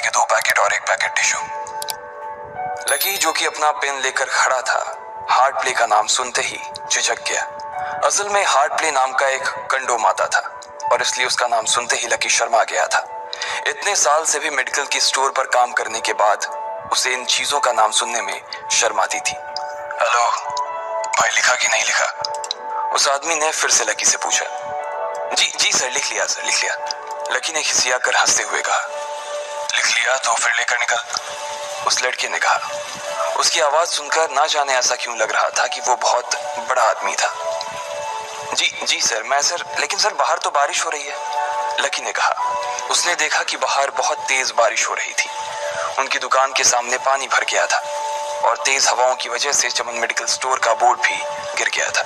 के 2 पैकेट और 1 packet tissue. Lucky जो कि अपना पेन लेकर खड़ा था, हार्ट प्ले का नाम सुनते ही झिझक गया। असल में हार्ट प्ले नाम का एक कंडोम आता था और इसलिए उसका नाम सुनते ही लकी शर्मा गया था। इतने साल से भी मेडिकल की स्टोर पर काम करने के बाद उसे इन चीजों का नाम सुनने में शर्म आती थी। हेलो भाई, लिखा कि नहीं लिखा? उस आदमी ने फिर से लकी से पूछा। जी जी सर, लिख लिया सर, लिख लिया। लकी ने खिसिया कर हंसते हुए कहा। लिख लिया तो फिर लेकर निकल, उस लड़के ने कहा। उसकी आवाज सुनकर ना जाने ऐसा क्यों लग रहा था कि वो बहुत बड़ा आदमी था। जी जी सर, मैं सर, लेकिन सर बाहर तो बारिश हो रही है, लकी ने कहा। उसने देखा कि बाहर बहुत तेज बारिश हो रही थी। उनकी दुकान के सामने पानी भर गया था और तेज हवाओं की वजह से चमन मेडिकल स्टोर का बोर्ड भी गिर गया था।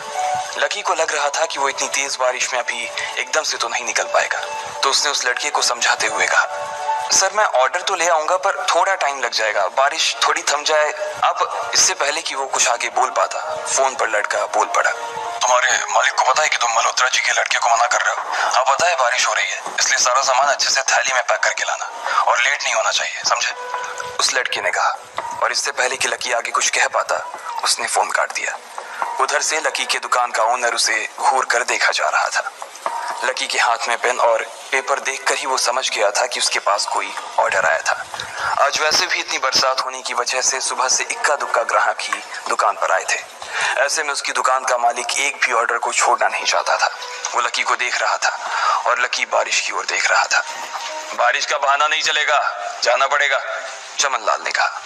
लकी को लग रहा था कि वो इतनी तेज बारिश में अभी एकदम से तो नहीं निकल पाएगा, तो उसने उस लड़के को समझाते हुए कहा, सर मैं ऑर्डर तो ले आऊंगा पर थोड़ा टाइम लग जाएगा, बारिश थोड़ी थम जाए। अब इससे पहले कि वो कुछ आगे बोल पाता, फोन पर लड़का बोल पड़ा। तुम्हारे मालिक को पता है कि तुम मल्होत्रा जी के लड़के को मना कर रहे हो? हाँ पता है, बारिश हो रही है, इसलिए सारा सामान अच्छे से थैली में पैक करके लाना और लेट नहीं होना चाहिए, समझे? उस लड़के ने कहा और इससे पहले कि लकी आगे कुछ कह पाता, उसने फोन काट दिया। उधर से लकी के दुकान का ओनर उसे घूर कर देखा जा रहा था। लकी के हाथ में पेन और पेपर देखकर ही वो समझ गया था कि उसके पास कोई ऑर्डर आया था। आज वैसे भी इतनी बरसात होने की वजह से सुबह से इक्का दुक्का ग्राहक ही दुकान पर आए थे। ऐसे में उसकी दुकान का मालिक एक भी ऑर्डर को छोड़ना नहीं चाहता था। वो लकी को देख रहा था और लकी बारिश की ओर देख रहा था। बारिश का बहाना नहीं चलेगा, जाना पड़ेगा, चमन लाल ने कहा।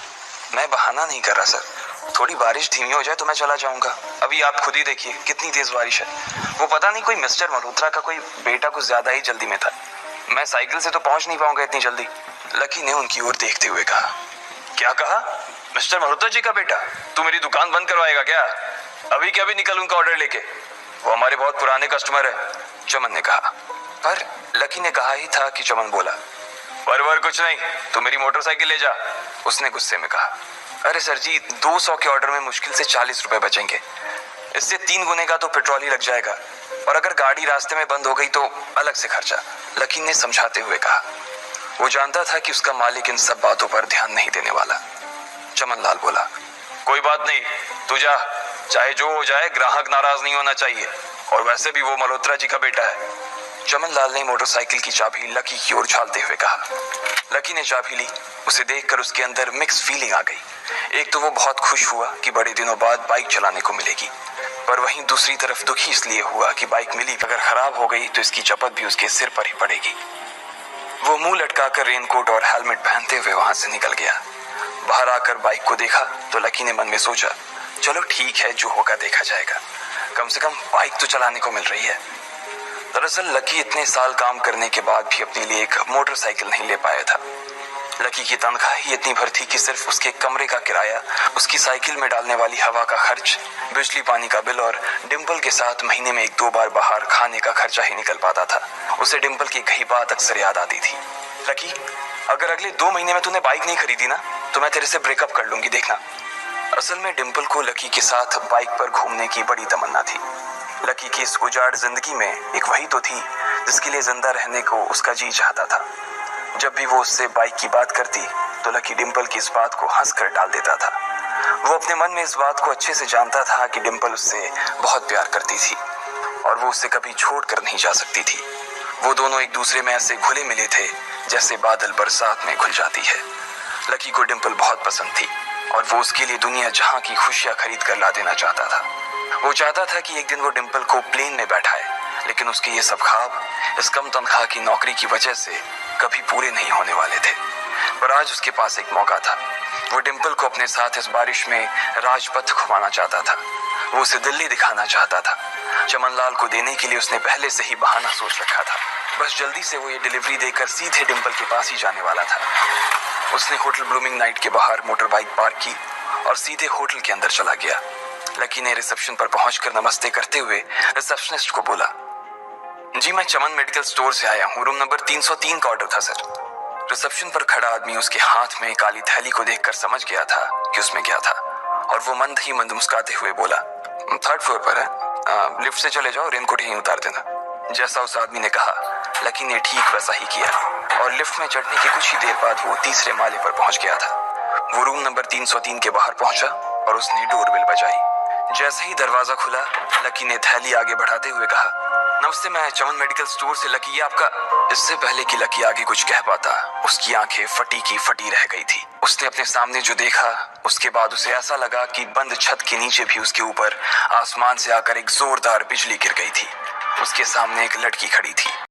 मैं बहाना नहीं कर रहा सर, थोड़ी बारिश धीमी हो जाए तो मैं चला जाऊंगा। अभी आप खुद ही देखिए कितनी तेज बारिश है। वो पता नहीं कोई मिस्टर मल्होत्रा का कोई बेटा कुछ ज्यादा ही जल्दी में था, मैं साइकिल से तो पहुंच नहीं पाऊंगा इतनी जल्दी, लकी ने उनकी ओर देखते हुए कहा। क्या कहा? मिस्टर मल्होत्रा जी का बेटा? तू मेरी दुकान बंद करवाएगा क्या? अभी क्या भी निकल उनका ऑर्डर लेके, वो हमारे बहुत पुराने कस्टमर है, चमन ने कहा। पर लकी ने कहा ही था कि चमन बोला। पर कुछ नहीं, तू मेरी मोटरसाइकिल ले जा, उसने गुस्से में कहा। अरे सर जी, 200 के ऑर्डर में मुश्किल से 40 रुपए बचेंगे, इससे 3 गुने का तो पेट्रोल ही लग जाएगा, और अगर गाड़ी रास्ते में बंद हो गई तो अलग से खर्चा, लकी ने समझाते हुए कहा। वो जानता था कि उसका मालिक इन सब बातों पर ध्यान नहीं देने वाला। चमन लाल बोला, कोई बात नहीं, तू जा, चाहे जो हो जाए ग्राहक नाराज नहीं होना चाहिए, और वैसे भी वो मल्होत्रा जी का बेटा है। चमन लाल ने मोटरसाइकिल की चाबी लकी की ओर उछालते हुए कहा। लकी ने चाबी ली। उसे देखकर उसके अंदर मिक्स फीलिंग आ गई। एक तो वो बहुत खुश हुआ कि बड़े दिनों बाद बाइक चलाने को मिलेगी, पर वहीं दूसरी तरफ दुखी इसलिए हुआ कि बाइक मिली, अगर खराब हो गई तो इसकी चपत भी उसके सिर पर ही पड़ेगी। वो मुंह लटकाकर रेनकोट और हेलमेट पहनते हुए वहां से निकल गया। बाहर आकर बाइक को देखा तो लकी ने मन में सोचा, चलो ठीक है, जो होगा देखा जाएगा, कम से कम बाइक तो चलाने को मिल रही है। दरअसल लकी इतने साल काम करने के बाद भी अपने लिए एक मोटरसाइकिल नहीं ले पाया था। लकी की तनख्वाह ही इतनी भर थी कि सिर्फ उसके कमरे का किराया, उसकी साइकिल में डालने वाली हवा का खर्च, बिजली पानी का बिल और डिम्पल के साथ महीने में 1-2 बार बाहर खाने का खर्चा ही निकल पाता था। उसे डिम्पल की कही बात अक्सर याद आती थी। लकी, अगर अगले 2 महीने में तूने बाइक नहीं खरीदी ना तो मैं तेरे से ब्रेकअप कर लूंगी, देखना। असल में डिम्पल को लकी के साथ बाइक पर घूमने की बड़ी तमन्ना थी। लकी की इस उजाड़ जिंदगी में एक वही तो थी जिसके लिए जिंदा रहने को उसका जी चाहता था। जब भी वो उससे बाइक की बात करती तो लकी डिम्पल की इस बात को हंसकर टाल देता था। वो अपने मन में इस बात को अच्छे से जानता था कि डिम्पल उससे बहुत प्यार करती थी और वो उससे कभी छोड़ कर नहीं जा सकती थी। वो दोनों एक दूसरे में ऐसे घुले मिले थे जैसे बादल बरसात में घुल जाती है। लकी को डिम्पल बहुत पसंद थी और वो उसके लिए दुनिया जहां की खुशियां खरीद कर ला देना चाहता था। वो चाहता था कि एक दिन वो डिम्पल को प्लेन में बैठाए, लेकिन उसके ये सब ख्वाब इस कम तनख्वाह की नौकरी की वजह से कभी पूरे नहीं होने वाले थे। पर आज उसके पास एक मौका था। वो डिम्पल को अपने साथ इस बारिश में राजपथ घुमाना चाहता था। वो उसे दिल्ली दिखाना चाहता था। चमन लाल को देने के लिए उसने पहले से ही बहाना सोच रखा था। बस जल्दी से वो ये डिलीवरी देकर सीधे डिम्पल के पास ही जाने वाला था। उसने होटल ब्लूमिंग नाइट के बाहर मोटर बाइक पार्क की और सीधे होटल के अंदर चला गया। लकी ने रिसेप्शन पर पहुंचकर नमस्ते करते हुए रिसेप्शनिस्ट को बोला, जी मैं चमन मेडिकल स्टोर से आया हूँ, रूम नंबर 303 का ऑर्डर था सर। रिसेप्शन पर खड़ा आदमी उसके हाथ में काली थैली को देखकर समझ गया था कि उसमें क्या था और वो मंद ही मंद मुस्कुराते हुए बोला, 3rd फ्लोर पर है, लिफ्ट से चले जाओ, रेनकोट यहीं उतार देना। जैसा उस आदमी ने कहा, लकी ने ठीक वैसा ही किया। और लिफ्ट में चढ़ने के कुछ ही देर बाद वो तीसरे माले पर पहुंच गया था। वो रूम नंबर 303 के बाहर पहुंचा और उसने डोरबेल बजाई। जैसे ही दरवाजा खुला, लकी ने थैली आगे बढ़ाते हुए कहा, नमस्ते, मैं चमन मेडिकल स्टोर से लकी, ये आपका। इससे पहले कि लकी आगे कुछ कह पाता, उसकी आंखें फटी की फटी रह गई थी। उसने अपने सामने जो देखा, उसके बाद उसे ऐसा लगा कि बंद छत के नीचे भी उसके ऊपर आसमान से आकर एक जोरदार बिजली गिर गई थी। उसके सामने एक लड़की खड़ी थी।